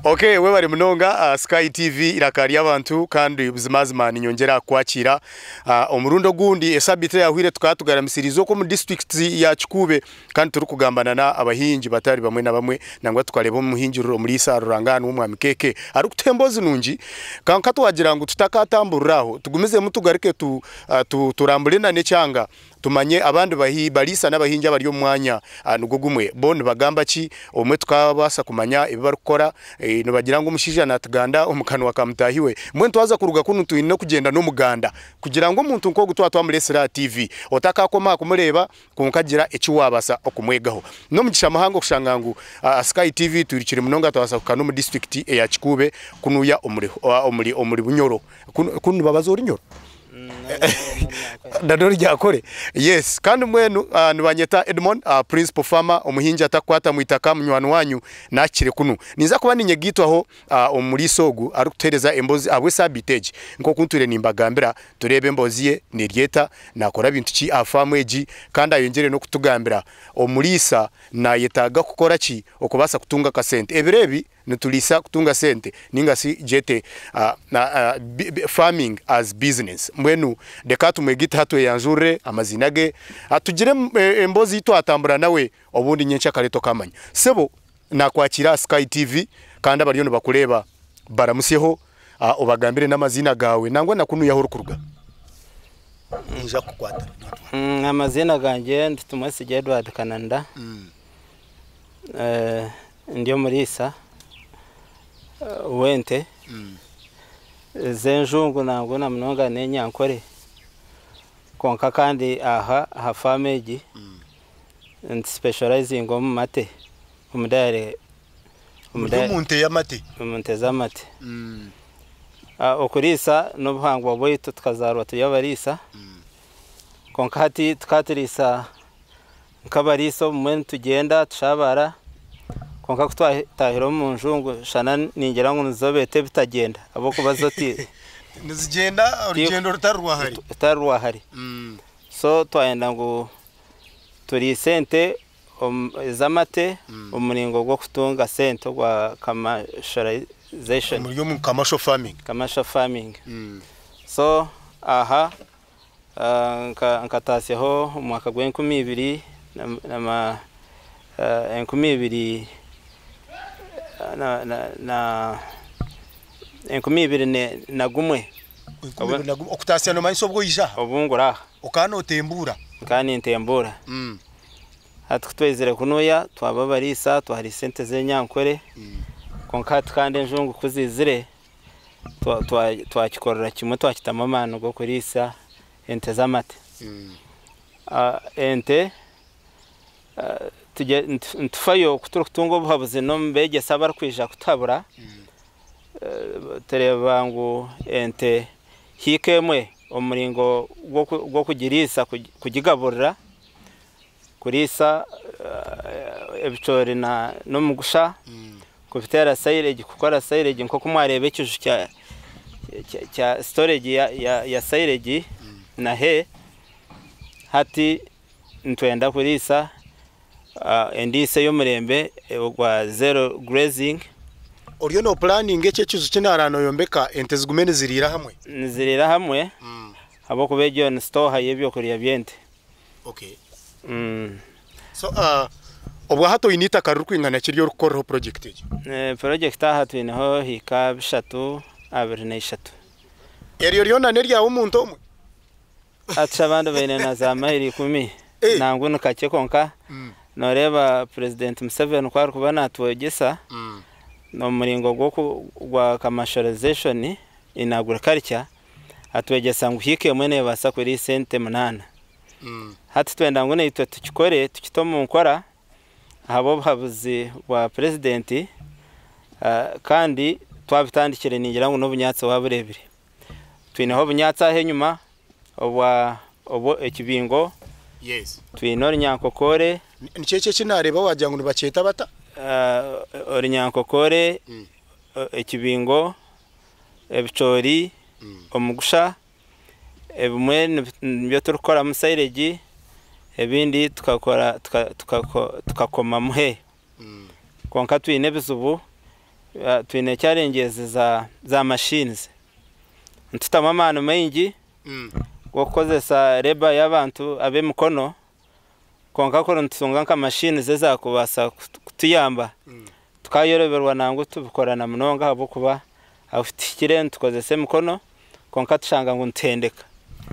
Okay, we bari munonga Sky TV irakari abantu kandi ubuzimazima nyongera kwakira omurundo gundi esabite yahwire tukatugaramisirizo ko mu district ya Kikuube kandi turi kugambana na abahinji batari bamwe na bamwe nangwa tukareba Omuhingi Nomuriisa rurangana umwami keke ari kutembozi nungi kanka twagira ngo tutakatamburiraho tugumize mutugarike turambulena necyanga tumanye abandi barisa n'abahinja bari mwanya nugo gumwe bone bagamba ki omwe tukabasa kumanya ibibarukora no bagira ngo umushija natuganda umukano wakamutahiwe mwe twaza kuruga kunutu no kugenda no muganda kugira ngo umuntu nko gutwa twamulesera TV otaka koma kumureba kunkagira ekiwabasa okumwegaho no mugisha mahango kushangangu Sky TV turikire munonga twasa kukano mu district ya Kikuube kunuya omuri bunyoro kunu babazori nyoro Dadori jakore yes kandi mwenu nibanyeta Edmond principal farmer Omuhingi atakwata muitaka munywano wanyu nakire kunu niza kuba ninyegito aho omurisogu ari kutereza embozi abwe sabitage nko kunture nimbagambira turebe emboziye ni ryeta nakora bintu ki afamweji kandi ayongere no kutugambira Omuriisa na yetaga kukora ki okubasa kutunga ka sente ebirebi nitulisa kutunga sente ningasi jete farming as business mwenu dekatu mwegita hatu yanjure amazinage atugire embozi ito atambura nawe obundi nyencha kaleto kamanya sebo nakwakira Sky TV kandi abariyo bakureba baramuseho obagambire n'amazina gawe nangwa nakunu yahoro kuruga nja kukwata amazina ganje nditumwese Edward Kananda ndio Nomuriisa wente zenjungu nango na mnonga nenyankore konka kandi aha farmage and specializing mu mate umudare umunte yamate umunte zamate Okuriisa no buhangwa bwito tukazarwa tuyabarisa konka hati tukatirisa nkabariso mwe tugenda tushabara konka kutahiro mu njungu shana ningera ngo nzobete bitagenda abo kubazoti nizigenda urugendo rutarwa hari so twayenda ngo turi sente zamate umuringo gwo kutunga sente gwa commercialization muri yo mu commercial farming so aha nkatasiho umwaka gwa 2020 na 2020 na gumwe okutasya no manso bwo ija obungura ukano tembura kandi ntembura hatukutwezere kunoya twababarisa twari sente zenyankore konkati kandi njungu kuzizire twakikorera kimwe twakitamamano go kurisa ente zamate ente ntufayo kuturukutungo buhabuze no mbege sabar kwija kutabura tereba ngo ente hikemwe omuringo gwo kugirisa kugigaburira kurisa ebichori no mugusha kufitera silage kukora silage nko kumwarebe cyuju cya storage ya silage na he hati ntwenda kurisa endise yo murembe gwa zero grazing oriyo no planning ece cyuzu kinarano yombeka ente zigumene zirira hamwe abo kubejo on store hayebyo kuriya byente okay so obwa hato inita karukwingana kiryo rukoro project project hatu inaho hika bishatu abirine ishatu eriyo na nerya umuntu omwe atshabando bene na za mahiri 10 nangu nukake konka noreba President Museveni kwari kubana atwogesa no muringo gwa commercialization in agriculture atwegesa ngo hike mwene basa kuri sente 8 hati twenda ngo ne itwe tukikore tukitomo nkora abo babuzi wa president kandi twabitandikire ningira ngo n'obunyatsi waburebire twinaho bunyatsi ahenyuma obwo ekibingo yes twinori nyankokore nicece kinareba wajya ngo baceta bata orinyankokore ekibingo ebichori omugusha ebimwe byo turukora mu silage ebindi tukakoma muhe konka twine bizubu twine challenges za machines ntutama amano mengi gokozesa reba y'abantu abe mukono konka ko ntunga nka machines zeza kubasa kutuyamba tukayoroberwa nango tubikorana munonga habo kuba afitikire ntukozese mukono konka tushanga ngo ntendeka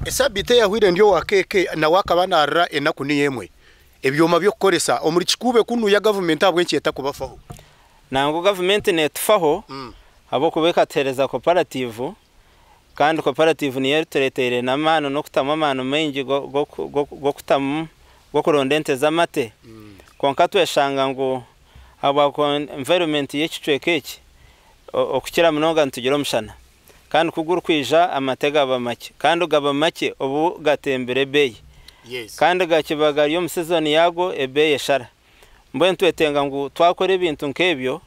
esabite yahwire ndio wakeke na wakabanarra enaku ni yemwe ebyoma byo kukoresa omuri Kikuube kunu ya government abwe nkyeta kubafaho nango government ne tufaho abo kubeka tereza cooperative kandi cooperative niyo turetere namano no kutama amano mengi go kutamu go kurondente zamate konka tweshanga ngo aba ko environment y'ekicwekeki okukira munonga ntugiro mushana kandi kuguru kwija amatega abamake kandi ugaba make ubu gatembere beyi kandi gakibaga yo season yago ebeye shara mbo ntwetenga ngo twakore ibintu nkebyo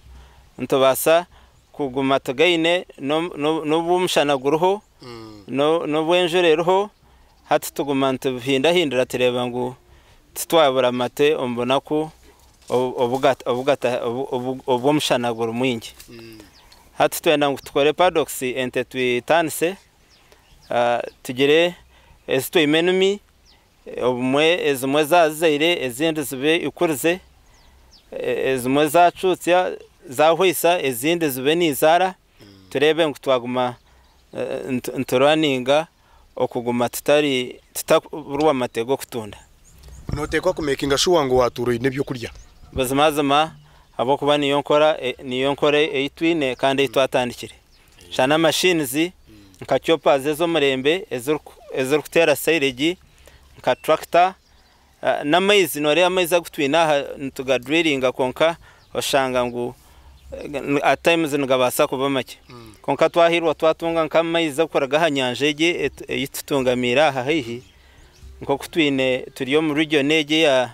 ntubasa kuguma tugaine no bumushana guruho no bwenjoreroho hati tuguma ntubihindahindura tureba ngo twabura mate ombona ko obumushana guru mwingi hati twenda ngo tukore paradox ente twitanse tugere esto imenumi obumwe ezimwe zazaire ezindi zibe ikurize ezimwe zacutya zahwisa ezindi zibe nizara turebe ngo twaguma nturaninga okuguma tutaburwa amatego kutunda notekwa ku making sure ngo waturuye nebyo kurya bazimazama abo kuba niyo nkora eitwine kandi itwatandikire shana machines nka chopa zezo murembe ezo kutera silage nka tractor na maize nore amaize gutwina ntuga drilling konka oshanga ngo at times ngabasa kuba make konka twahirwa twatunga nka maize akoraga hanyanjege yitutungamira hahihi nko kutwine turiyo mu region ege ya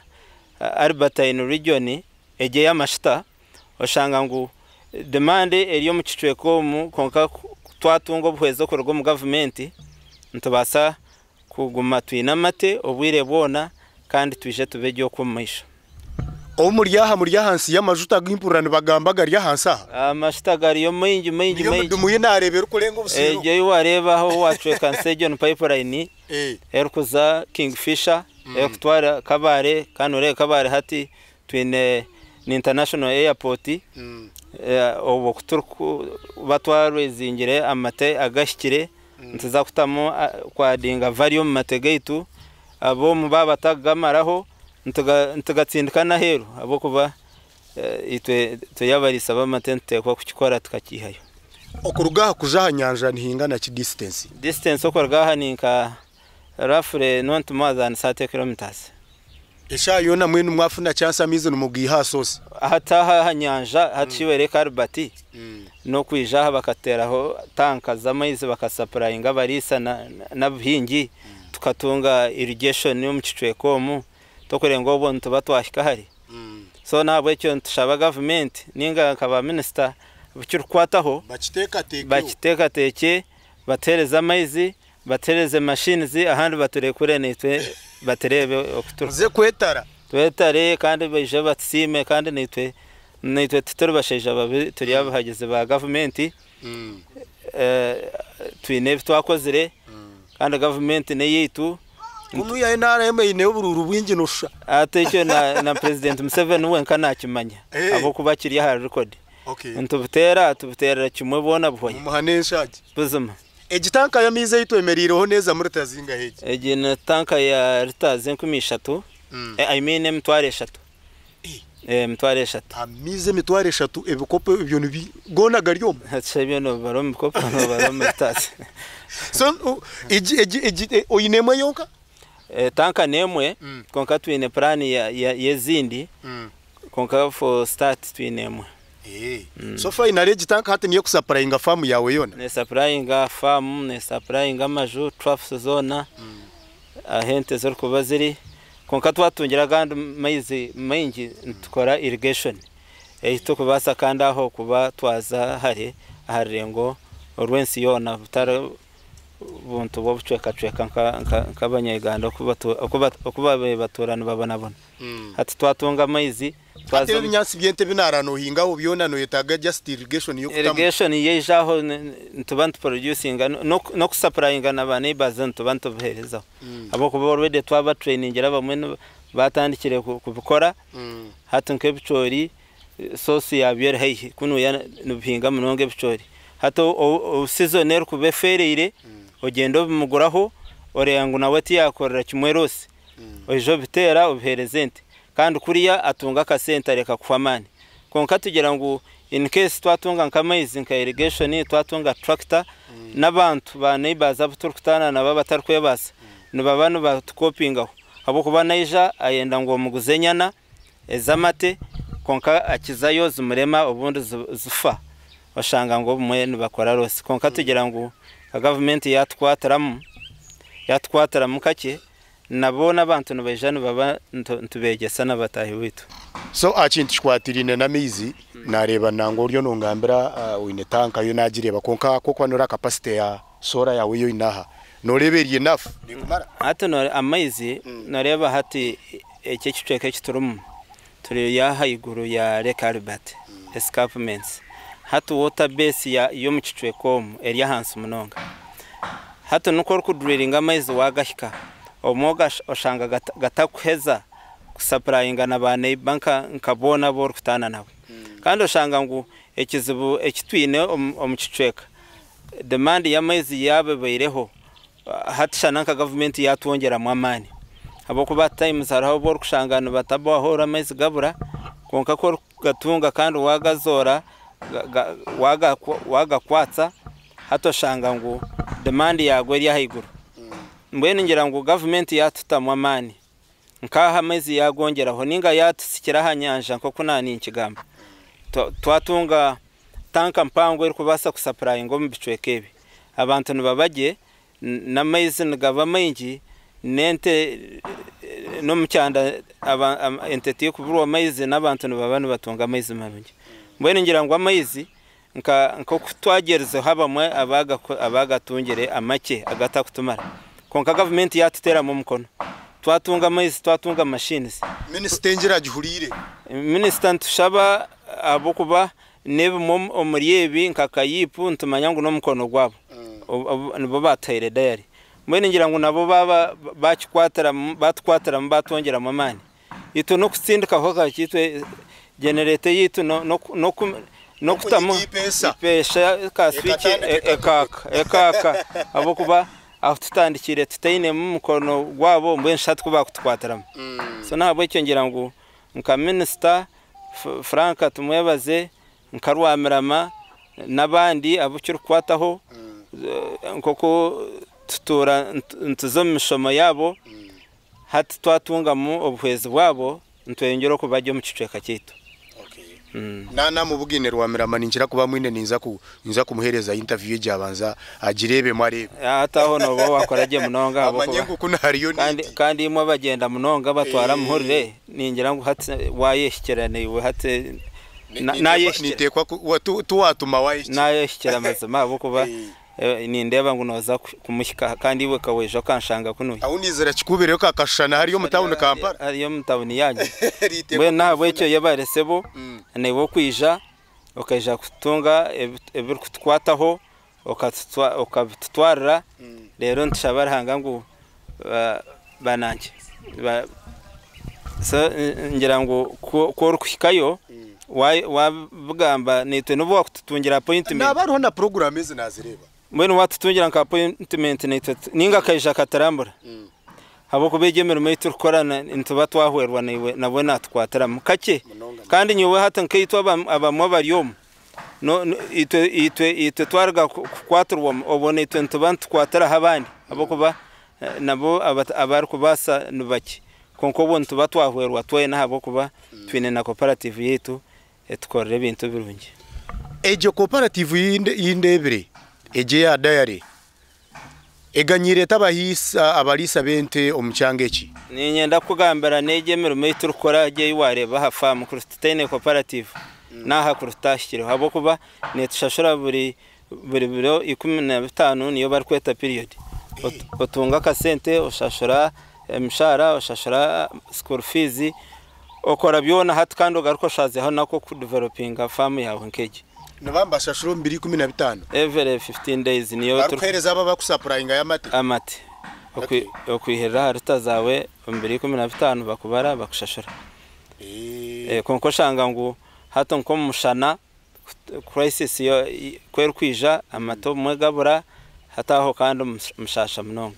Albertine region ege ya mashita oshanga ngo demand eriyo mu kicweko mu konka twatunga obuhwezo korgo mu government ntubasa kuguma twina mate obwire bona kandi twije tubejo kumisha muri hansi y'amajuta gimpurana bagambaga rya hansa amashita gari yo mengi dumuye narebera kurenga ubusiro eje wareba aho wacweka Sejon pipeline erkuza Kingfisher ekutwara kabare kanore kabare hati twine ni international airport obo kuturku batwarwe zingire amate agashikire ntiza kutamo kwa dinga varium mategeitu abo mubaba tagamaraho ntagatsindikana hero abo kuba itwe tuyabarisa bamatente kwa kukikora tukakihayo okurugaha kujaha nyanja nihingana ki distance okurugaha ninka roughly not more than 30 kilometers esha yona mwenu mwafuna chance amize numugiha sose hataha hanyanja haciwere karbati no kwijaha bakateraho tanka z'amaize bakasaprayinga barisa na buhingi tukatunga irrigation yo mu kicweko mu tokurengo bo ntubatwashika hari so nabwe cyo ntushaba government ninga kaba minister bucyurkwataho bakiteka teke batereza amaize batereze machines ahandi baturekure nitwe baterebe okuturuze kwetara twetare kandi baje batsime kandi nitwe tuturubasheje babi turi abahageze ba government twine twakozire kandi government ne yitu kunu ya NRM ine ubururu bwingi nusha atecyo na president Museveni wenka nakimanya abo kubakiri ya record tubutera kimwe bona buhoye umuhaneshaje buzuma egitanka ya mize yitwemeririho neza muri tazinga heje egina tanka ya ritaze 13 I mean mtware 3 mtware 3 amize mitware 3 ebikopo ibyo nibi gona garyo hatse no barom kopo no barom tase so oyinemo yonka tanka nemwe konka twine plan ya yezindi konka for start twinemwe so far inare gitanka hati niyo kusupplyinga farm yawe yona ne supplyinga farm ne supplyinga maju traffic zona ahente zor kubaziri konka twatungira gandi maize maingi tukora irrigation ehito kubasa kandi aho kuba twaza harengo orwensi yona butara buntu bobucweka nk'abanyayuganda kuba baturana babona hati twatunga maize twazo binyansi byente binarano hingaho byona no yetaga just irrigation yo kutamu irrigation yejaho ntubantu producing no kusupplyinga nabane bazantu bantu buhereza abo kuba already twaba training bamwe batandikire kubikora hatu nk'ebicori sosi yabyere hehe kuno ya nubhinga munonge bicori hato seasonal kubefereire ogendo bimuguraho oreyangu nawe tiyakorera kimwerose ojo bitera ubiherezente kandi kuriya atunga ka center reka kufamani konka tugira ngo in case twatunga nk'amaizi nka irrigation twatunga tractor n'abantu ba neighbors abuturukutana naba batarkwebasa nibabano batukopingaho abo kuba naija ayenda ngo muguzenyana ezamate konka akizayo zumurema ubundi zufa bashanga ngo mwe bakora rose konka tugira ngo government yatwataramu kake nabona abantu nabajana baba ntubegesa nabatahi witu so achinti shwatirine na mizi nareba nango ryo nongambira wine tanka yo nagireba konka koko nora capacity ya sora yawe yo inaha noreberiye enough nikumara hata no amaizi nareba hati eke kicweke kiturumu turi ya haiguru ya recalibrate escarpments hata water base ya yo mukicweko eri hansi munonga hata nuko kudrilling amaizi wagashika omoga oshanga gatakuheza kusupplyinga nabane banka nkabona bor kutana nabo kandi oshanga ngo ekizibu ekitwine omukicweka demand y'amaizi yabe baireho hatshana nka government yatwongera mu amani abo kuba times haraho bor kushangana batabo ahora amaizi gabura konka ko gatunga kandi wagazora waga kwatsa hatoshanga ngo demand yagwe eri haiguru mbwene ngira ngo government yatutamwa amani nkaha amaizi yagongeraho ninga yatusikira hanyanja nko kunani ikigamba twatunga tanka mpango eri kubasa kusupply ngo mbicwekebe abantu nibabage n'amaizi ngava maingi nente no mucyanda entity kuburu amaizi n'abantu nibabana batunga amaizi mabingi mbwene ngira ngo amaizi nko kutwagereza habamwe abagatungire amake agata kutumara konka government yatutera mu mukono twatunga amaizi twatunga machines minister ngira gihurire minister ntushaba abokuba nebe omuriyebi nkakayipu ntumanya ngo no mukono gwabo nibo batayire dayari mwene ngira ngo nabo baba batkwatara mbatongera mu mani ito no kutsindika hoka kitwe generator yitu no kutamu pesha ka switch ekaka abokuba aho tutandikire tutayine mu mukono gwabo mbwe nshatwe bakutwataramo so nabo icyo ngira ngo nka minister Franka tumwebaze nkarwamirama nabandi abucyo kwataho nkoko tutura ntuzo mishomo yabo hati twatunga mu obuhezi bwabo ntwengero ko bajye mu ciceka cyitu nana mu bugine rwamirama ninjira kuba mwine ninza kumuhereza interview y'abanza agirebe marebe hataho no bo wakoraje munonga abo amanyengo kuna hariyo kandi imwe bagenda munonga batwara muhurire ningira ngo hati wayeshikirane we hati nitekwa tuwatuma wayeshikira nayeshikira mazima abo kuba nindeba ngo noza kumushyika kandi we kawejo kanshanga kunuye aho nizera Kikuube ka kashana hariyo mutawuni Kampala hariyo mutawuni yanyu bwe nabo cyo yabaresebo nebo kwija okaja kutunga ebir kutwataho okatutwarira rero ntishabara hanga ngo bananje so ngira ngo ko rukuhikayo wabugamba nitwe nubo wakututungira appointment nabariho na program ezi nazireba mbene watutungira nka appointment nitwe ninga kayija katarambura habo kubegemera maitu rukorana ntuba twahwerwa nabo natwataramo kake kandi nyuwe hata nkayitwa abamwe baryomo no itwe twarga kwaturwa obone itwe ntuba twatara habandi abo kuba nabo abari kubasa nubaki konko bo ntuba twahwerwa twena habo kuba twine na cooperative yetu etukorera ibintu birungi ejo cooperative yindebere eje ya diary eganyire tabahisa abalisa bente omucyange ki ninyenda kugambira negemero maitu rukora je wareba hafa mu Christine cooperative naha kurutashikire habo kuba netushashura buri biro 15 niyo bari kweta period otunga ka sente oshashura mshara oshashura school fees okora byona hati kandi ugaruko shazeho nako ku developinga farm yawe nkeje nabambasha shuro 215 every 15 days niyo turhereza aba bakusupplyinga amate okwihera harita zawe 215 bakubara bakushashura konko shanga ngo hato nko mushana crisis yo kweru kwija amato mwegabura hataho kandi mushasha mnonga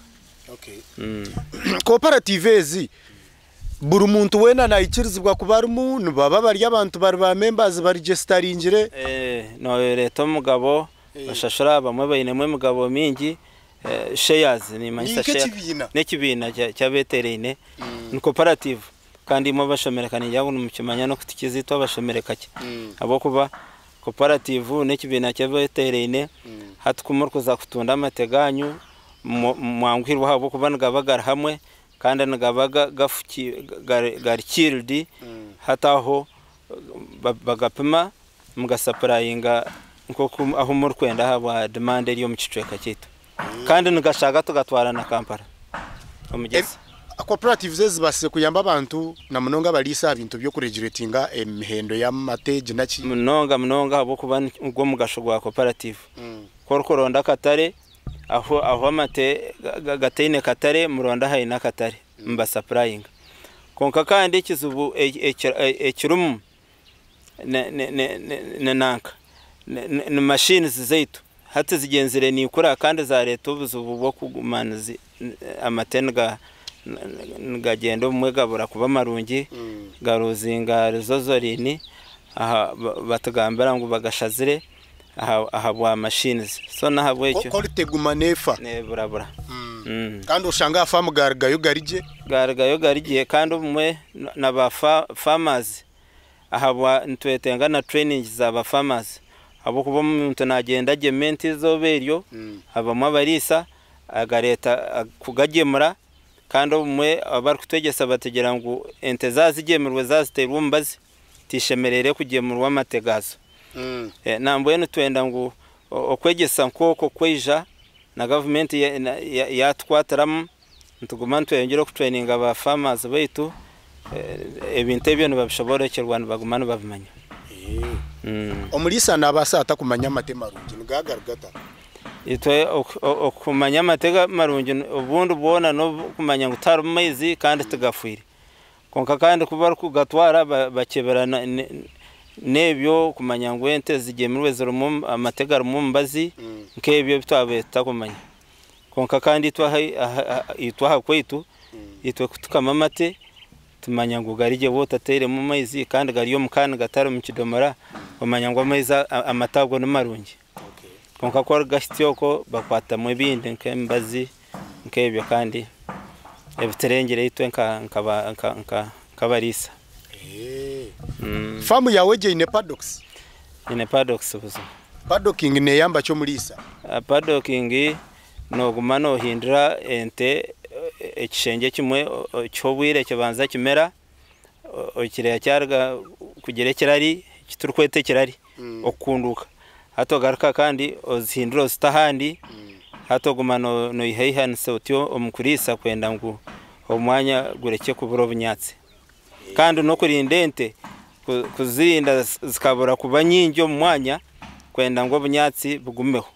cooperative ezi buri muntu wena nayikirizibwa kuba umuntu baba bari abantu bari ba members bari registerinjire no leta mugabo bashashura bamwe bayinemwe mugabo mingi shares ni manyisa share nekibina cyabeterene ni cooperative kandi mo bashomerekana yago numukimanya no kutikizito bashomereka ki abo kuba cooperative nekibina cyabeterene hatukumurkuza kutunda amateganyu mwangwirwa habo kubanaga bagara hamwe kandi nagabaga gafuki garikirdi hataho bagapima mugasaprayinga nko aho muri kwenda haba demand yo mu kicweka kitu kandi nigashaka tugatwara na Kampala omugezi cooperative zibase kuyamba abantu na munonga balisa ibintu byo kuregulatinga emihendo ya mateje naki munonga abo kuba ngo mugasho gwa cooperative koronda katare aho amate gatine katare muronda hayina katare mba supplying konka kandi kizubu ekirum nanka ne machines zaitu hati zigenzere ni kura kandi za leta ubuzubu bwo kugumaniza amatenga ngagendo mwegabura kuba marungi garuzinga rizozorini aha batagambira ngo bagashazire aha bwa machines so nahabwe icyo ko ritegumanefa ne burabura kandi ushanga farm gargayo garige kandi umwe naba farmers aha bwa ntwetenga na training za ba farmers abo kuba umuntu nagenda gementi zoberyo abamwe barisa agareta kugagemura kandi umwe abari kutegesa bategera ngo ente zazigemerwe zaziterumbazi tishemerere kugemurwa amategazo nambwe n'twenda ngo okwegesa nkoko kweja na government yatwataram ntuguma ntwengera ku training aba farmers baitu ebintu ebyo nibabishobora cyerwana bagumana babimanya Omuriisa nabasata kumanya amatema rungi ngagarugata itwe okumanya amatega marungi ubundi bwona no kumanya ngutara mumaizi kandi tugafuire konka kandi kuba kugatwara bakeberana nebyo kumanya ngwente zigemirwe zirumu amatega rumu mbazi nkebyo bitwabeta kumanya konka kandi itwaha kwetu itwe kutukama amate tumanya ngo garije botatere mu maizi kandi gariyo mukana gataro mu kidomora kumanya ngo amaiza amatago no marungi konka ko gashyoko bakwata mu bindi nkembazi nkebyo kandi ebiterengere itwe nkabarisa famu yawe je ine paddocks buzo paddocking ne yamba cyo Muriisa paddocking no gumano hindura ente ekishenge kimwe cyobwire kibanza kimera okire cyarga kugere kirari kiturkwete kirari okunduka hato garuka kandi ozihindura zitahandi hato gumano no iheihan sotyo omukuriisa kwenda ngo omwanya gureke kuburo bunyatse kandi no kurindente kuzirinda zikabura kuba nyinjo mwanya kwenda ngo bunyatsi bugumeho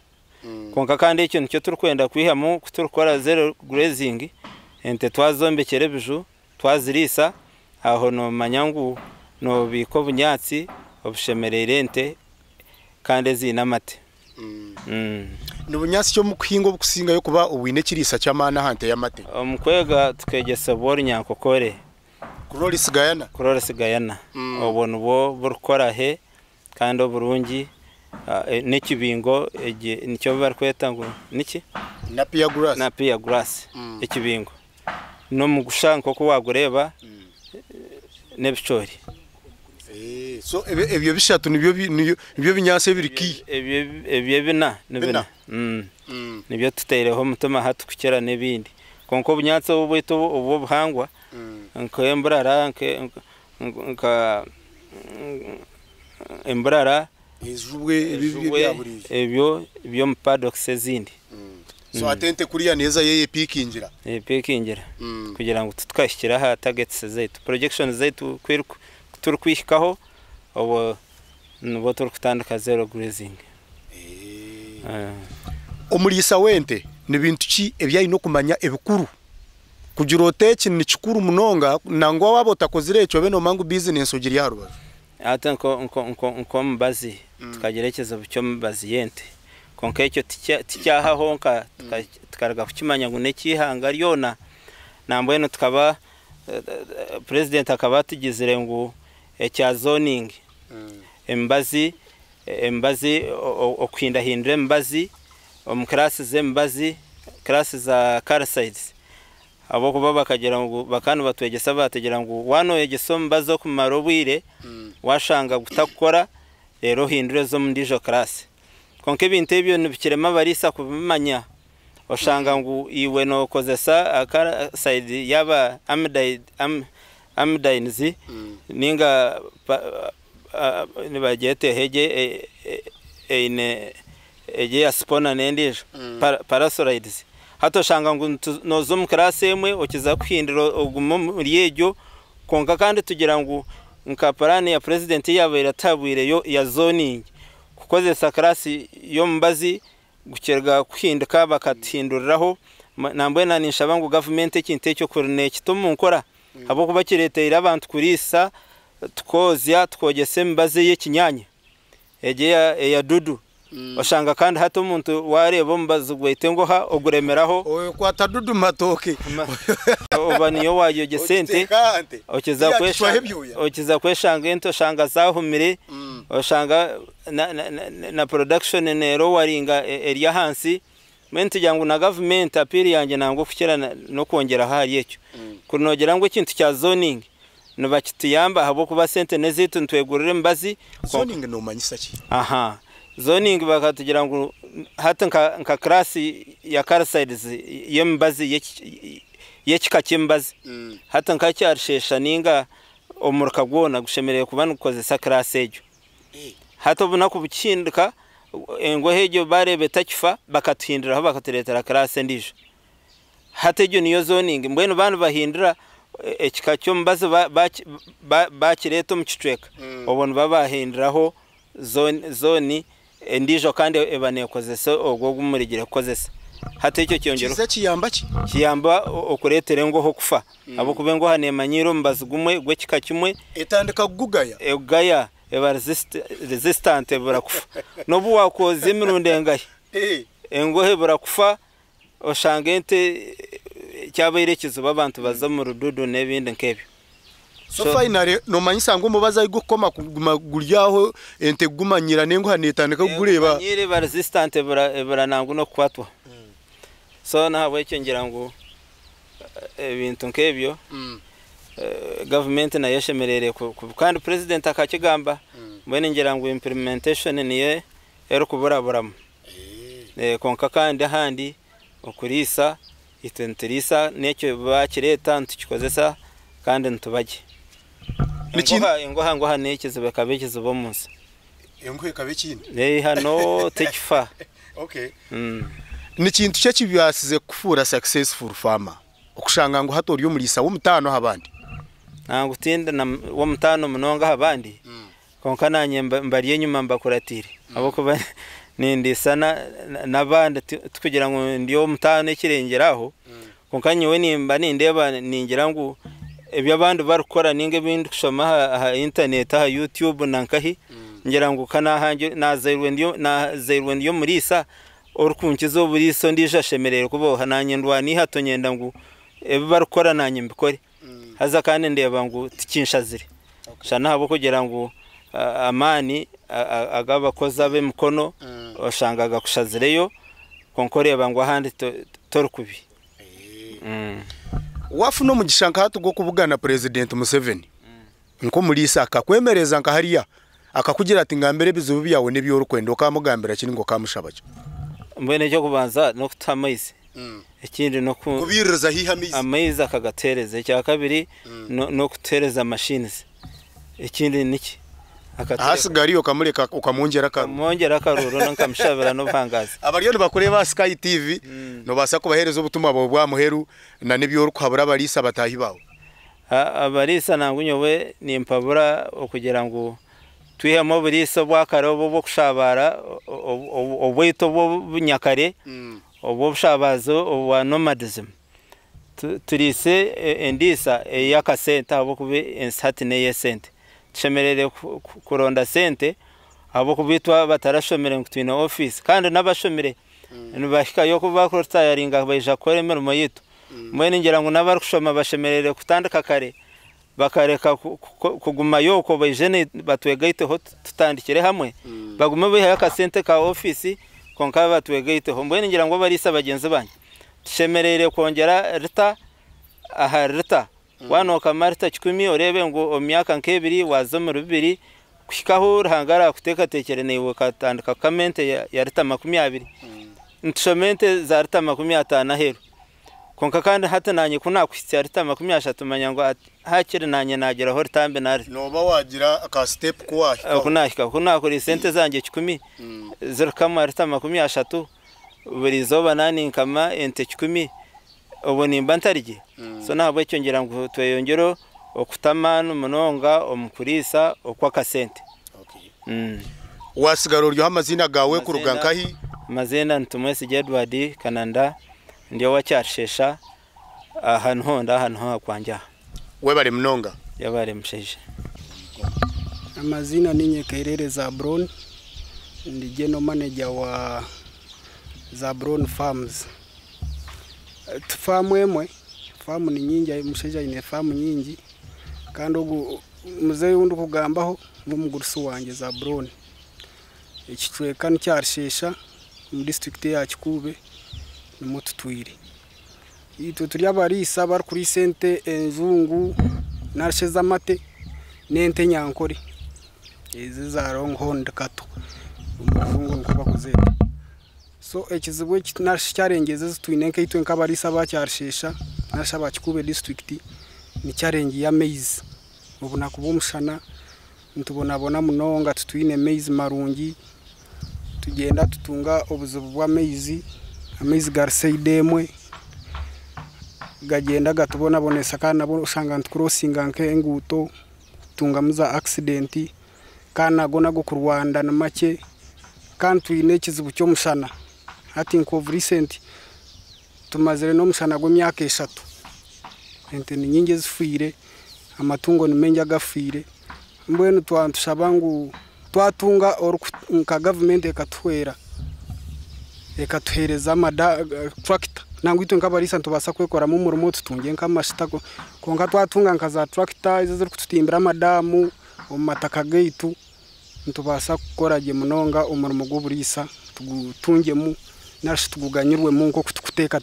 konka kandi icyo nicyo turkwenda kwihamo kuturukora zero grazing ente twazombekere biju twazirisa aho no manyangu no biko bunyatsi obushemerere ente kandi zinamate nubunyasi cyo mukuhingo bukusinga yo kuba uwine kirisa cyamana hante yamate omukwega tukegesa bor nyankokore kurora sigayana obona bo burukora he kandi oburungi nekibingo nicyo barkweta ngo niki na pia grass ekibingo no mugushanko ko wagureba nebicori so ebyo bishatu nibyo binyase biriki ebyo bina nibyo tutereho mutuma hatukukera nebindi konko bunyatse ubwito ubu buhangwa nkembrara nka embrara izubwe ebyo paddocks ezindi so atente kuriya neza yeye pikingira kugira ngo tutwashyira ha targets zetu projections zetu turkwishikaho obo nubo turkutandika zero grazing Omuriisa wente nibintu ki ebyayi no kumanya ebikuru kugira oteki ni kikuru munonga nangwa wabo takozire ekyo beno mangu business ogiri haruba ata nko mbazi tukagerekeza bucyo mbazi yente konka ekyo tikyaha honka tukaraga kukimanya ngo nekihanga ryona nambweno tukaba president akaba tugizire ngo ekya zoning embazi okwinda hindre embazi classes embazi classes za car sides abo kuba bakagera ngo bakanu batwegesa bategera ngo wano yegesomba zo kumara obwire washanga gutakora rero hindure zo mundijo class konke ibintu ebyo nibikirema barisa kubimanya oshanga ngo iwe no kozesa aka side yaba amdainzi ninga nibagete hege ine eje aspona nendijo parasolides hato shanga ngo nozo mu class emwe okiza kuhindira ogumo muri yejo konka kandi tugira ngo nka parane ya president yabo iratabwire yo ya zoning kukozesa class yo mbazi gukerga kuhindika bakatinduriraho nambwe nanisha ngo government ekinte cyo kurune kitumu nkora abo kuba kiretera abantu kurisa tukozya tukogese mbazi yekinyanya eje ya dudu oshanga kandi hato umuntu warebo mbazi gwete ngo ha oguremeraho oyo kwata dudu matoke obaniyo wayoge sente okiza kweshanga into shanga zahumire oshanga na production nero waringa area hansi menti jangu na government apiri yanje nango kukira no kongera hari yecyo kunogera ngo ikintu cya zoning no bakituyamba habo kuba sente nezitu ntwegurire mbazi zoning no manyisa ki aha zoning bakatugira ngo hata nka class ya car sides yembazi yekikakimbazi hata nka cyarshesha ninga omurka gwona gushemereye kubana ukozesa class ejo hata ubona kubukindika ngo hejo barebe takifa bakatuhindiraho bakaturetera class ndijo hata ejo niyo zoning mbweno bantu bahindira ekikacyo mbazi bakireto mu kicweka obona babahindiraho zoni ndijo kandi ebanekozesa ogwo gumurigire kozesa hata icyo cyongero kiyamba okuretere ngo ho kufa abo kubengo hanemanyiro mbazi gumwe gwe kikakimwe etandika gugaya egaya eba resistant eburakufa nobu wakoze mirunde ngaye engohe burakufa oshangente cyabayirekizo babantu baza mu rududu nebindi nkebyo so finally no manyisa ngo mubaza igukoma guryaho ente gumanyira nengo hanetandika gureba nyire ba resistant ebura nangu no kwatwa so nawe cyongera ngo ibintu nkebyo government na yeshemerere kandi president akakigamba mbene ngera ngo implementation niye ero kuburaburamo konka kandi handi okurisa itenterisa necyo bakireta ntukikozesa kandi ntubaje ngo hane kizibe kabekizo bomunsi engwe kabekine hano tekifa okay ni kintu cyo kibyasize kufura successful farmer okushanga ngo hatori yo Omuriisa wo mutano habandi nangu tinda wo mutano munonga habandi konka nanye mbariye nyuma mbakuratire abo kuba nindi sana nabandi tukugira ngo ndiyo mutano ekirengeraho konka nyewe nimba nindeba ningira ngo ebyo abantu barukora ninge bindu kushoma ha internet ha YouTube nankahi ngira ngo kana hanje nazirwe ndiyo Omuriisa orukunkizo buriso ndije shemerere kubo hananye ndwani hato nyenda ngo ebe barukora nanye mbikore haza kandi ndeba ngo tikinshazire shana habo kugira ngo amani agaba koza be mukono oshangaga kushazireyo konkoreba ngo ahandi torukubi wafu no mugishanka hatu go kubugana president Museveni nko Omuriisa akakwemereza nka hariya akakugira ati ngambere bizubu byawe nebyo rukwendo kamugambira kini ngo kamushabaje mbene cyo kubanza no kutamayize ikindi no kubireza hihamize amayize akagatereze cya kabiri no kutereza machines ikindi niki hasigariyo kamureka ukamwongera karuru nkamushabira no vangaza abaryo bakureba Sky TV no basa kubahereza ubutumwa bwo bwa muheru na nibyo kwabura barisa batahi bawo abarisa nangunyowe ni impabura okugira ngo twihemo burisa bwakarobo bwo kushabara obwito bwo bunyakare obwo bushabazo obwa nomadism turise endisa yakasenta abo kube ensatine yesente shemerere kuronda sente abo kubitwa batarashomere ngutwina office kandi nabashomere nubashika yo kubakorta yaringa baje koremera moyito mwene ngira ngo nabari kushoma bashemerere kutandika kare bakareka kuguma yoko bajene batwegaite ho tutandikire hamwe bagume biha yakasente ka office konka batwegaite ho mwene ngira ngo barisa bagenzi banye shemerere kongera rita aha rita wano kamarita 10 orebe ngo omyaka nkebiri wazo mu rubiri kwikaho hangara kuteka tekerene ukatandika kamente ya rita 20 ntsomente za rita 50 hero konka kandi hata nanye kuna kwitya rita 30 manya ngo hakire nanye nagera ho ritambe nari noba wagira aka step kuna kuri sente zanje 10 zero kama rita 30 buri zoba nani nkama ente 10 ubu nimba ntarije so nabo icyo ngira ngo tweyongero okutamana umunonga omukuriisa okwakasente wasigaro ryo amazina gawe ku rugankahi mazina ntumwese Edward Kananda ndiyo wacyashesha ahantu honda kwanja we bari mnonga yabare msheje amazina ninye Kairere Zabron ndi general manager wa Zabron Farms famu ni nyingi musheja ine famu nyingi kandi muzeyi wundi kugambaho ngumugurusu wanje Zabron ikicweka ncyarshesha mu district ya Kikuube ni mututwire ito turi abarisa bar kuri sente enjungu narsheza mate nente nyankore izi za ronghonda kato umuzungu nkubakozeta so ekizibwe cyarengeze zitwinenke itwe nkabarisa bacyarshesha nashaba Kikuube district ni challenge ya maize ubuna kubumushana ntubonabona munonga tutwine maize marungi tugenda tutunga obuzubu bwa maize amaize garseidemwe gagenda gatubona bonesa kana nabo ushanga ntcrossinga nkenguto tunga muza accident kana gona go kurwanda na make kandi twine kizibu cyo mushana ati of recent tumazere no mushana go myaka 3 ente ni nyingi zifire amatungo ni menja gafire mbwenu twantushabangu twatunga nka government ekatwera ekatuhereza tractor nangu itwe nkabarisa ntubasa kwekora mu murumo tutunge nkamashitako konka twatunga nkaza tractor izo ziri kututimbira amadamu omataka gaitu ntubasa kukoraje munonga umurimo g'uburisa tugutungemu nashi tuguganyirwe mu nko kutukuteka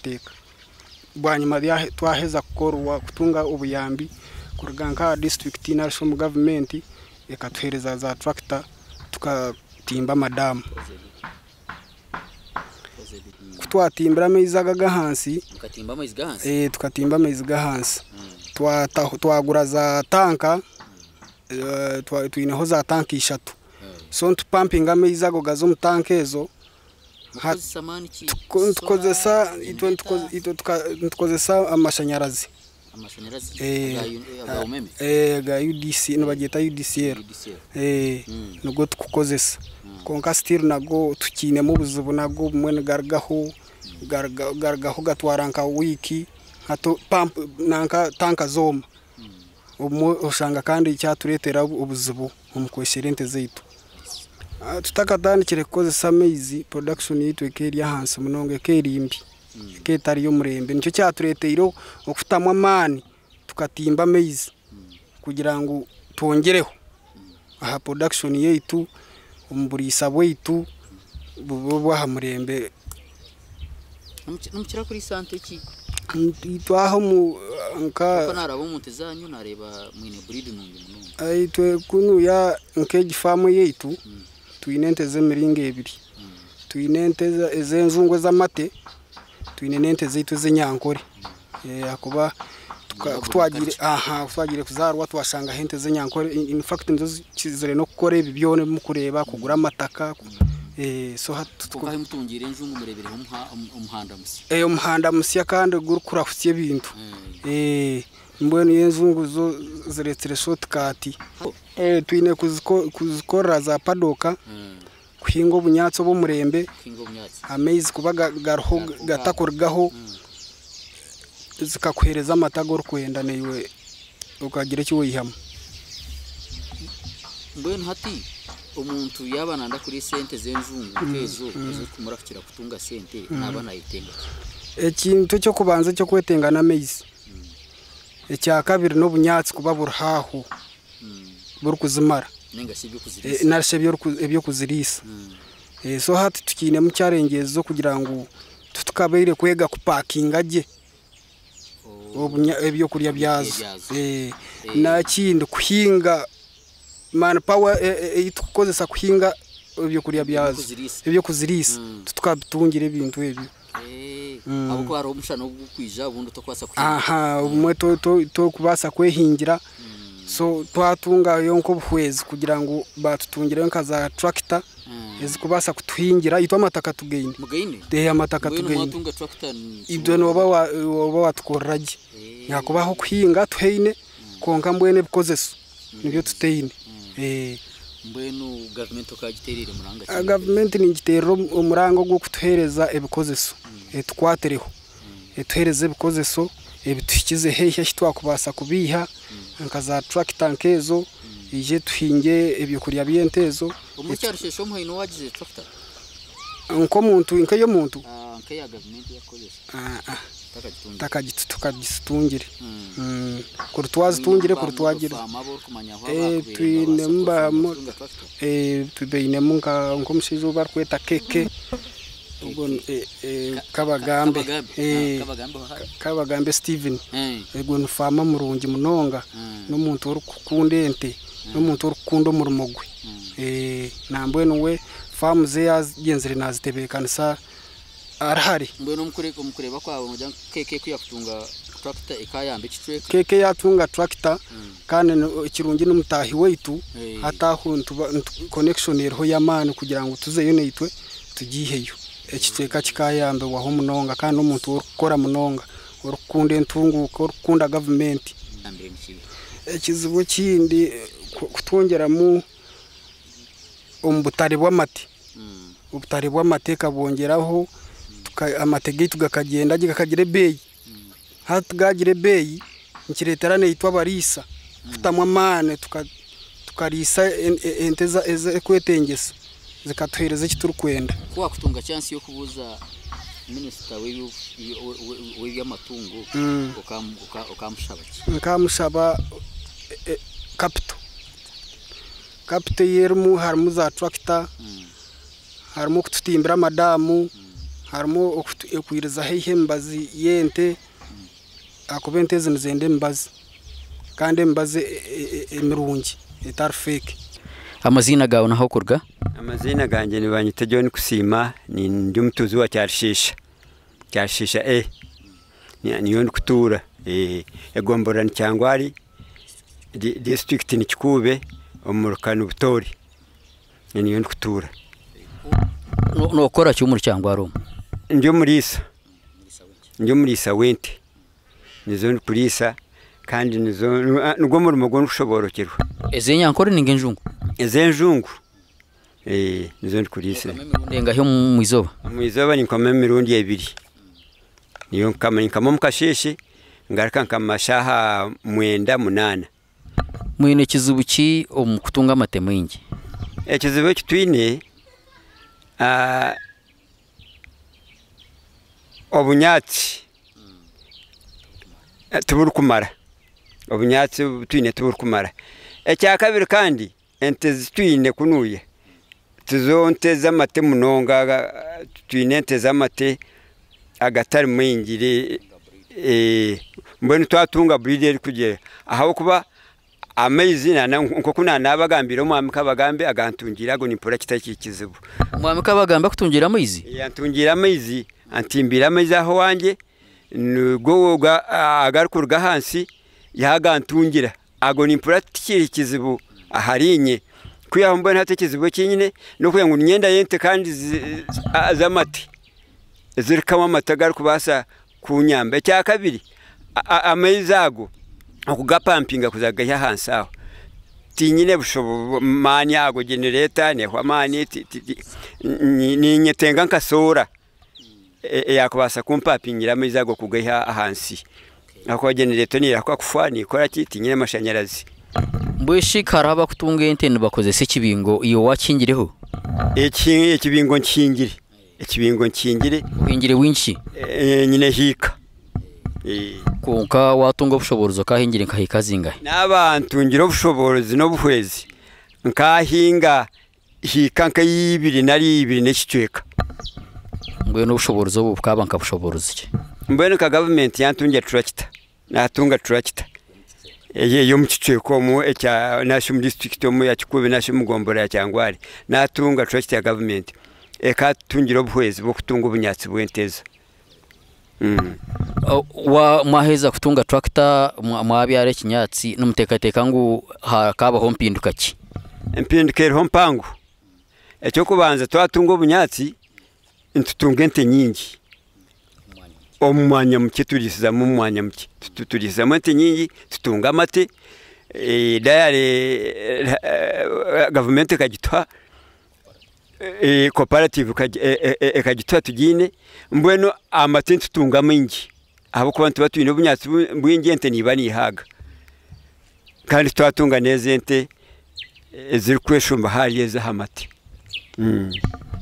bwanyuma twaheza kukorwa kutunga ubuyambi kuruganka district national government ekatuhereza za tractor tukatimba amadamu twatimbira amaizi agahansi tukatimba amaizi gahansi twagura za tanka twineho za tanki 3 so tupumping amaizi ago gazo mu tanke ezo tukozesa amashanyarazi ga UDC no bageta UDCR nugo tukukozesa konka still nago tukine mu buzubu nago mwene gargaho gatwaranka wiki hato pump nanka tanka zoma ushanga kandi cyaturetera ubuzubu umukwesherente zeitu tutakadandikire kukozesa amaizi production yitu ekeri hansi munonge kerimbi ketari yo murembe nicyo cyatureteiro okutamwa amani tukatimba amaizi kugira ngo twongereho aha production yitu umburisa bwitu bubo ha murembe numukira kuri sante ki itwaho mu nka narabo muntezanyu nareba mwine breed nungi munonga aitwe kunu ya nkeji famu yitu twinenteze miringe 2 twinenteza ezenzungwe z'amate twinenente zitu z'inyankore akuba twagire kuzarwa twashanga hente z'enyankore in fact nzo kizere no gukora ibi byone mu kureba kugura amataka so tukahe mutungire njungu murebere umuhanda musi umuhanda musi kandi gurukurafuye ibintu mbone yenzungu zo ziretere shortcut twine kuzikora za padoka kuhinga obunyatso bo murembe amezi kubaga garuho gatakorgaho zikakuhereza amatago rukwenda newe ukagira cyo wihama mbone hati umuntu yabananda kuri sente z'enjungu kezo zo kumurakira kutunga sente nabana yitenga ikintu cyo kubanza cyo kwetengana amezi icya kabiri no bunyatsi kuba burhaho buri kuzimara narshe byo kuzirisa so hati tukine mu cyarengezo kugira ngo tutukabeire kwega kupakinga je ebyo kurya byazo na kindi kuhinga man power itukozesa kuhinga ebyo kurya byazo ebyo kuzirisa tukabitungire ibintu ebyo abo ko hari umushano wo kwija ubundi to kwasa kuhinga umwe to kubasa kwehingira so twatunga yonko buhwezi kugira ngo batutungire nkaza tractor ezi kubasa kutuhingira itwa amataka tugeine amataka tugeine ibyo no baba watukoraje yakubaho kuhinga tuheine konka mbwene bikozeso nibyo tuteine mbwenu government okagiterere muranga government ni gitero umurango gwo kutuhereza ebikozeso tukwatereho tuhereze ebikozeso ebitukize hehe twakubasa kubiha nkaza tractor nkezo ije tuhinge ebyo kurya byentezo umucyarishesho muhino wagize tractor nko muntu inkayo muntu nkaya government yakozesa tukagitungire kurutwazi tungire kurutwagira twine mbamo tubeine munga nko mushizo barkweta keke kabagambe Steven ego nfama murungi munonga n'umuntu urukundente n'umuntu urukunda murumugwe nambwe nowe famu ze yazigenzere nazitebekanisa arahari mbwe no mukureba kwawe mujya keke kuyakutunga tractor ikayambe kitreka keke yatunga tractor kandi ikirungi n'umutahi weitu hataho connection ero yamana kugira ngo tuzeyo neitwe tugiheyo ekiteka kikayambe waho munonga kandi umuntu ukora munonga urukunda entunguko urukunda government ekizibu kindi kutwongera mu ombutari bw'amate ubutari bw'amateka bongeraho amatege tugakagenda gikakagire beyi hatugagire beyi nkiretera neitwa barisa futamwa amane tukarisa enteza eze kwetengesa zikatuhereza kiturukwenda kwa kutunga chance yo kubuza minister w'amatungo ukamushaba capital yermu harmu za tractor harmu kututimbira madamu harmu okwiriza hehe mbazi yente akubente zinzende mbazi kandi mbazi emirungi etarfeke amazina gawe naho kurga amazina ganje ni banyite John Kusima ni ndi mutuzi wa cyashisha niyo kutura egomborana cyangwari district ni Kikuube omurukano butori niyo kutura nokora cyo muri cyangwaro ndi Nomuriisa wente nizo polisa kandi nizo nugwo murimo gwo nshoborokirwa ezenyankore ningenjungu nizo ndikurisa ndenga hyo muizoba ni kama mirundi ebiri niyo kama mukasheshe ngaraka nkamashaha 9-8 mwine kizubuki omukutunga amatemo ingi ekizibu kitwine obunyatsi tuburukumara obunyatsi twine tuburukumara ekyakabiri kandi ente zitwine kunuye tuzonte z'amate munonga twine ente z'amate agatari mwingire mbone twatunga breeder kugera aho kuba amezi nko kunana abagambira umwami kabagambe agantungira ngo nimpora kitakikizibu umwami kabagambe kutungira amezi yantungira amezi antimbira amezi aho wanje nugo agarukurga hansi yagantungira ago ni pratikiri kizibu aharinye kuya mbona hate kizibu kinyine no kuya ngo nyenda yente kandi zamati zirikama matagaru kubasa kunyamba cya kabiri amayizago akugapampinga kuzaga hansi aho tinyine bushobo mani ago generator ne kwa mani ni nyetenga nkasora yakubasa kumpapingira amayizago kugaha hansi ako generator ni yakwa kufani ikora kiti nyine amashanyarazi mbweshi karaba kutunga intene bakoze se kibingo iyo wakingireho ekibingo nkingire ingire winshi nyine hika konka watunga bushoborozo kahingire nkahika zingahe n'abantu ngiro bushoborozi no buhwezi nkahinga hika nkayibiri nari ibiri n'ikicweka mbwe no bushoborozo bukaba nkabushoborozi ki mbwe ka government yantunga tractor natunga tractor yo mukicweko mu ekya national district mu ya Kikuube national mugombora ya Kyangwari natunga tractor ya government eka tungiro buhwezi bwo kutunga ubunyatsi bwenteza wa maheza kutunga tractor mwabyare kinyatsi n'umutekateka ngo hakaba hompinduka ki impindukere hompangu ecyo kubanza twatunga ubunyatsi intutunga ente nyingi omwanya muke turisiza mu mwanya muke turisiza ente nyingi tutunga amate dayare government kagitwa cooperative kagitwa tugine mbweno amate tutunga mingi abo kubantu batwine ubunyatsi bwingi ente nibani haga kandi twatunga neza ente ziri kweshumba hariye hamate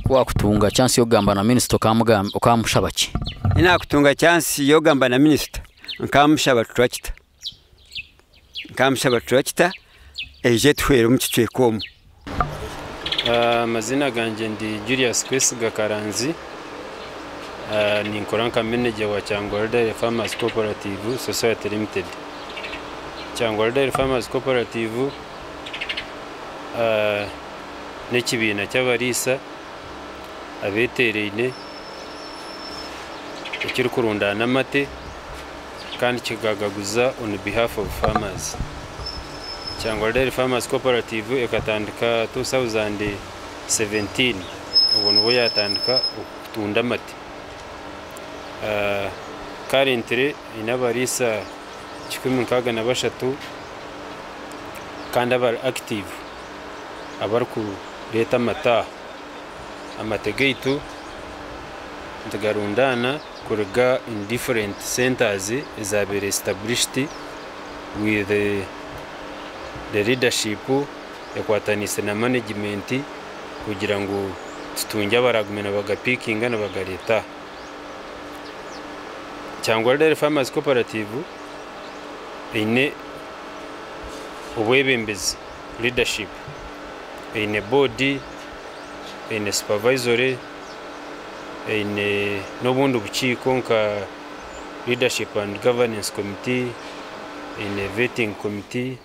kwa kutunga chance yo gamba na minister ukamushabaki ina kutunga chance yo gamba na minister nkamushaba tractor eje twere mu kicwekomo mazina ganje ndi Julius Kwesiga Karanzi ni nkoranka manager wa Kyangwari Farmers Cooperative Society Limited. Kyangwari Farmers Cooperative n'ekibina cy'abarisa abetereyine ekiri kurundana amate kandi kigagaguza on behalf of farmers. Kyangwari Farmers Cooperative ekatandika 2017 ubwo yatandika kutunda amate. Currently inabarisa 13 kandi abar active abar ku leta mata amategeitu ndagarundana kurga in different centers izabere established with the leadership yakwatanise na management kugira ngo tutunge abaragumena bagapikinga na bagareta. Kyangwari Farmers Cooperative ine ubwebembezi leadership ine body ine supervisory ine nobundi buchiko nka leadership and governance committee ine vetting committee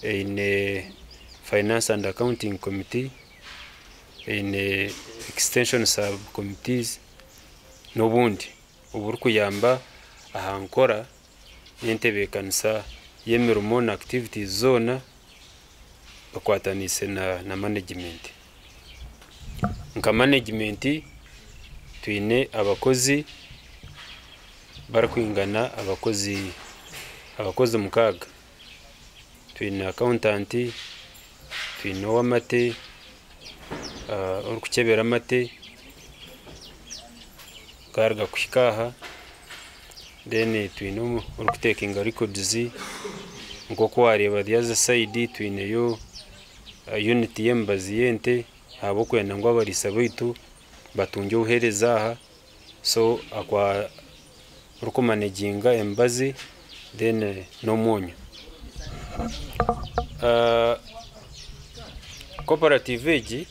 ine finance and accounting committee ine extension sub committees nobundi uburi kuyamba ahankora yentebekanisa yemirimo na activities zona bakwatanise na management. Nka management twine abakozi barakwingana abakozi mukaga, twine accountant, twine wamate uri kukebera amate karga kushikaha, then twine uri kutekinga records nko kwareba the other side twine yo unit yembazi yente abo kwenda ngo abarisa bitu batunge uhereza aha, so akwa uruko managinga embazi then no monyo. Cooperative egi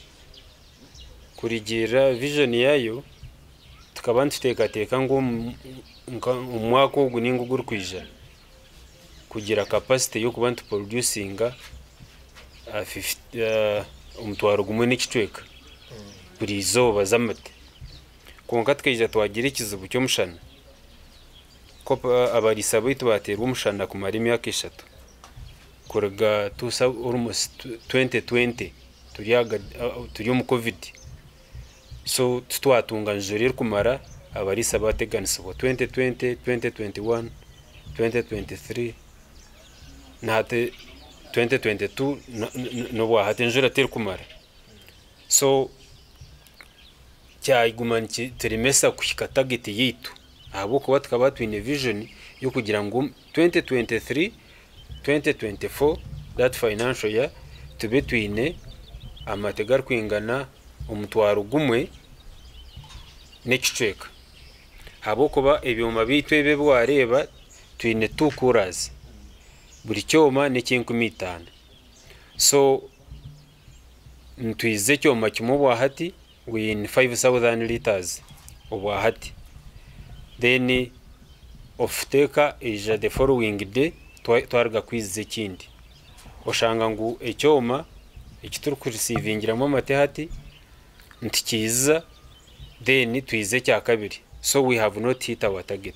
kurigira vision yayo tukaba ntuteka ngo umwaka ugu ningo guri kwija kugira capacity yo kuba ntu producinga 50 gumwe n'ikicweka buri izoba zamate konka twije twagira ikizibu cyo mushana ko abarisa baitu baterwa umushana kumara imyaka 3 kurega tusa almost 2020 turi mu covid so twatunganije rero kumara abarisa bateganisa 2020 2021 2023 nate 2022 no wahate njura ter kumara so cyayigumanki terimesa kushika target yitu abo kuba tukaba twine vision yo kugira ngo 2023 2024 that financial year tube twine amategar kwingana umutwaro gumwe n'ekicweka abo kuba ebyoma bitwe bebe bwareba twine tukurazi buri cyoma n'5,500 so ntwize cyoma kimubwa hati win 5,000 liters obwa hati then of teka ija the following day twarga kwize kindi oshanga ngo ecyoma ekituru ku receivingiramo amate hati ntikiza then twize cya kabiri so we have not hit our target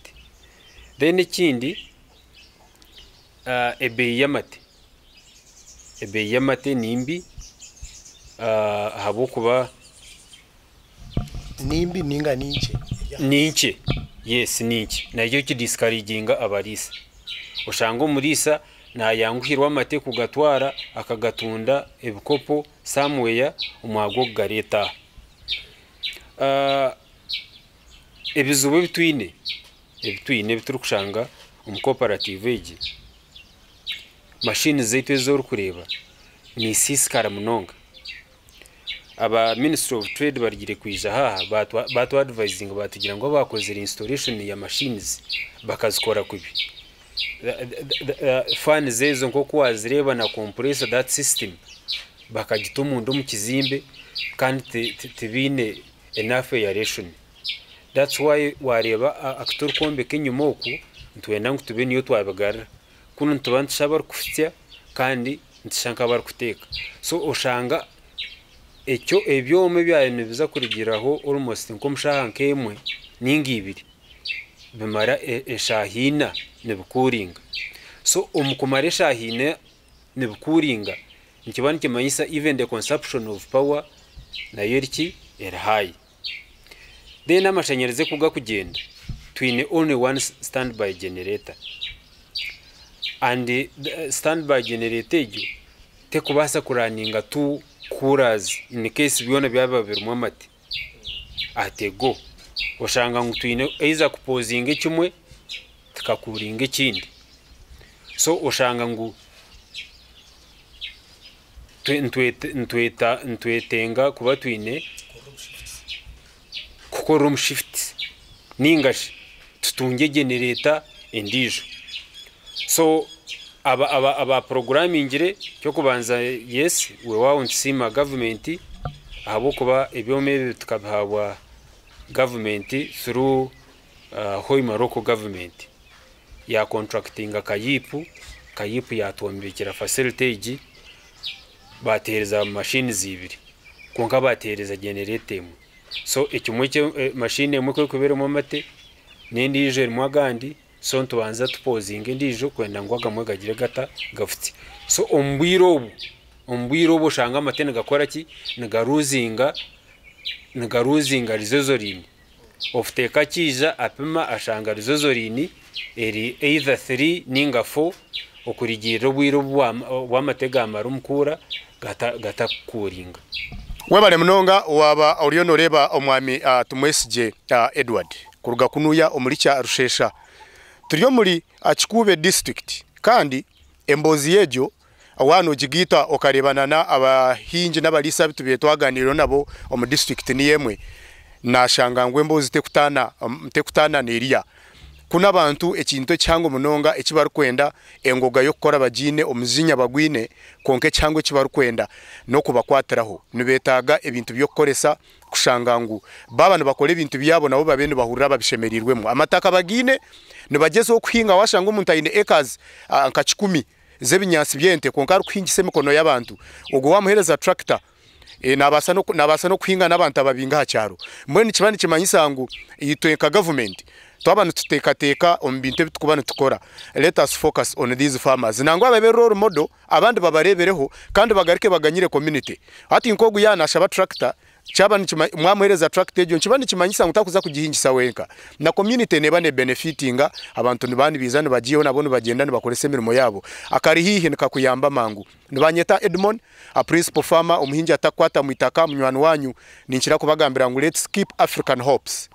then kindi ebeyi y'amate nimbi habo kuba nimbi ninga ninche yes ninche nayo kidiscouraginga abarisa ushanga umurisa nayanguhirwa amate kugatwara akagatunda ebikopo somewhere umwago gareta ebizubo bitwine bituru kushanga umucooperative egi machine zaitu ezo kureba ni siskara munonga aba Ministry of Trade barigire kwija haha batu advising batugira ngo bakoze installation ya machines bakazikora kubi fan zezo nko kwazireba na compressor that system bakagituma ndo mu kizimbe kandi tibine enough aeration. That's why wareba actor kombe kenyumoku ntwenda ngo tube niyo twabagara kuno ntubandi shabar kufitya kandi ntishanka bar kuteka so oshanga ekyo ebyome byane biza kurigiraho almost nko mushaha nkemwe ningibiri bimara eshahina nebukuringa so omukumara eshahina nebukuringa nkibani kimanyisa even the consumption of power na yeriki era high then amashanyaraze kuga kugenda twine only one standby generator and the standby generator ejyo te kubasa kuraninga tu coolers in case byona byaba birumwa amati atego oshanga ngutwine eiza kupozinga kimwe tukakuringa ikindi so oshanga ngu ntwetenga kuba twine kuko room shift ningashi tutunge generator endijo so aba programming ire cyo kubanza yes we want sima government abo kuba ebyome tukabawa government through Hoima local government ya contracting kayipu yatwombekera facility batereza machines zibiri konka batereza generator mu so ekimwe cyo machine emwe ko kubera mu mate nendi ije mwagandi so ntubanza tupozinga ndijo kwenda ngwaga mwagagire gata gafiti so ombwiro bo shanga matene gakora ki nagaruzinga rizozorini ofuteka kija apima ashanga rizozorini eri either 3 ninga 4 okurigira obwiro bw'amatega amarumukura gata kuringa webale munonga waba oriyo noreba omwami tumwesije Edward kuruga kunuya omuricha rushesha turiyo muri Kikuube district kandi embozi yejo awano jigita okarebana na abahinji n'abalisa bitubiye twaganiro nabo omu district ni yemwe nashangangwe embozi tekutana neriya kuna abantu ekintu cyango munonga ekibaru kwenda engoga yo gukora bagine omuzinya bagwine konke cyango kibaru kwenda no kubakwatiraho nibetaga ebintu byo koresa kushangangu baba nibakora ebintu byabo nabo babene bahurira babishemerirwemo amataka bagine nibagezo kuhinga washanga umuntu ayine acres nka 10 zebinyansi byente konka rukwingise mikono y'abantu ubwo wamuhereza tractor nabasa no kuhinga n'abantu ababinga hacyaro mbone kibani kimanyisangu yitweka government twabana tutekateka omu bintu ebitukubana tukora. Let us focus on these farmers nangwa babe role model abandi babarebereho kandi bagarike baganyire community. Ati nkogu yana ashaba tractor chaba mwamuhereza tractor ejo nkiba nikimanyisa ngutakuza kugihingisa wenka na community nebane benefitinga abantu nibani bizana bagiyeho nabone bagenda nibakorese mirimo yabo akari hihi nikakuyamba mangu nibanyeta Edmond a principal farmer Omuhingi atakwata mwitaka munywani wanyu ninkira kubagambira ngo let's keep African hopes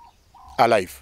alive.